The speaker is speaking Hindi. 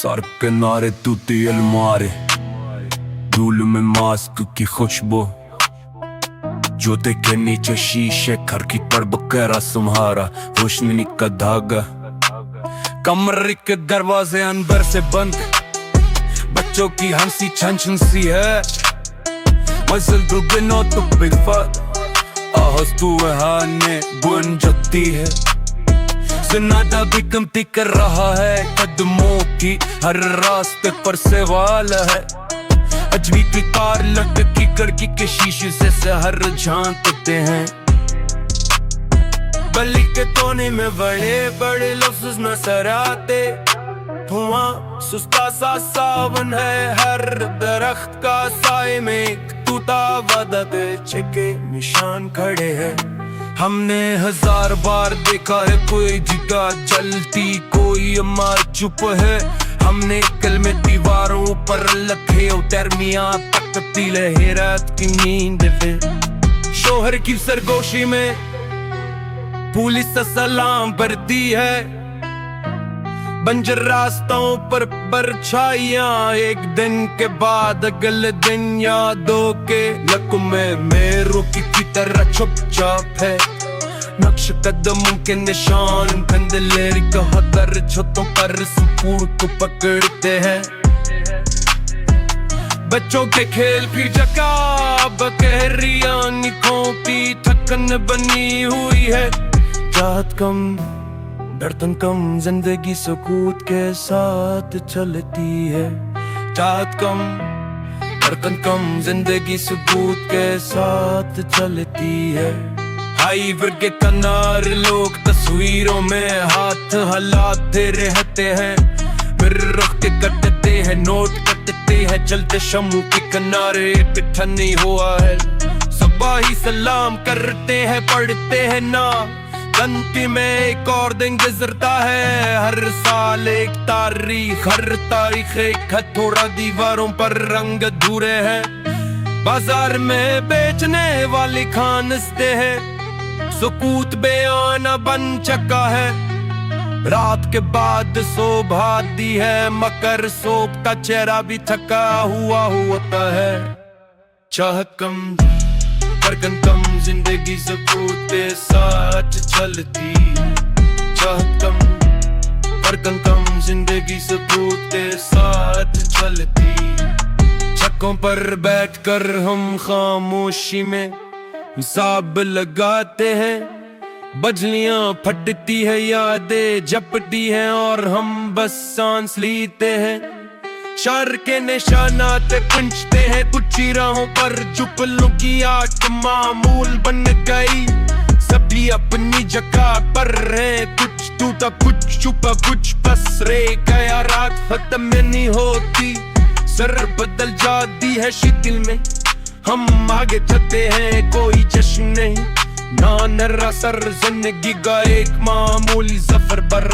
सड़क किनारे टूटी अलमारी, धूल में मास्क की खुशबू, जूते के नीचे शीशे, खिड़की पर बकेरा तुम्हारा रोशनी का धागा। कमरे के दरवाजे अंदर से बंद, बच्चों की हंसी छन छन सी है। मसल दुगनो तो बिगफत आहस तू हाने बुन जती है। सन्नाटा भी कमती कर रहा है, कदमों की हर रास्ते पर सवाल है। अजवी की कार लटकी खिड़की के शीशे से हर झांकते हैं। गली के कोने में बड़े बड़े लफ्ज़ नजर आते, धुआं सुस्ता सा सावन है। हर दरख्त का साए में टूटा वादा के छिके निशान खड़े हैं। हमने 1000 बार देखा है कोई जगह जलती, कोई इमारत चुप है। हमने कल में दीवारों पर लखे दरमियां तकती लहरात की नींद पे। शोहर की सरगोशी में पुलिस सलाम भरती है। बंजर रास्तों पर परछाइयां, एक दिन के बाद अगले दिन यादों के लकुमे में रुकी की तरह चुपचाप है। नक्श कदमों के निशान कंदलेर कहकर छतों पर सुकून को पकड़ते हैं। बच्चों के खेल की जगह बकहरी आंखों की थकन बनी हुई है। चाहत कम धड़कन कम, जिंदगी सुकूत के साथ चलती है। चाहत कम धड़कन कम, जिंदगी सुकूत के साथ चलती है। हाईवे के किनारे लोग तस्वीरों में हाथ हिलाते रहते हैं। फिर रख के कटते हैं, नोट कटते हैं। चलते शमू के किनारे इकट्ठा नहीं हुआ है। सुबह ही सलाम करते हैं, पढ़ते हैं ना गंती में एक और दिन गुजरता है। हर साल एक तारीख, हर तारीख एक हथौड़ा, दीवारों पर रंग अधूरे हैं। बाजार में बेचने वाले खानसते हैं, सुकूत बेआना बन चुका है। रात के बाद शोभा आती है, मकर सोप का चेहरा भी थका हुआ होता है। चाहत कम धड़कन कम, जिंदगी सुकूत के साथ चलती। चाहत कम धड़कन कम, जिंदगी सुकूत के साथ चलती। छक्कों पर बैठकर हम खामोशी में हिसाब लगाते हैं। बजलियां फटती है, यादें झपटी हैं और हम बस सांस लेते हैं। शर के निशानात कुंचते हैं कुछ राहों पर, चुपलों की आट मामूल बन गई। सभी अपनी जगह पर हैं, कुछ टूटा कुछ छुपा कुछ बस रह गया। रात खत्म नहीं होती, सर बदल जाती है शिथिल में। हम आगे चलते हैं, कोई जश्न नहीं ना नरा सर, जिंदगी का एक मामूली सफर पर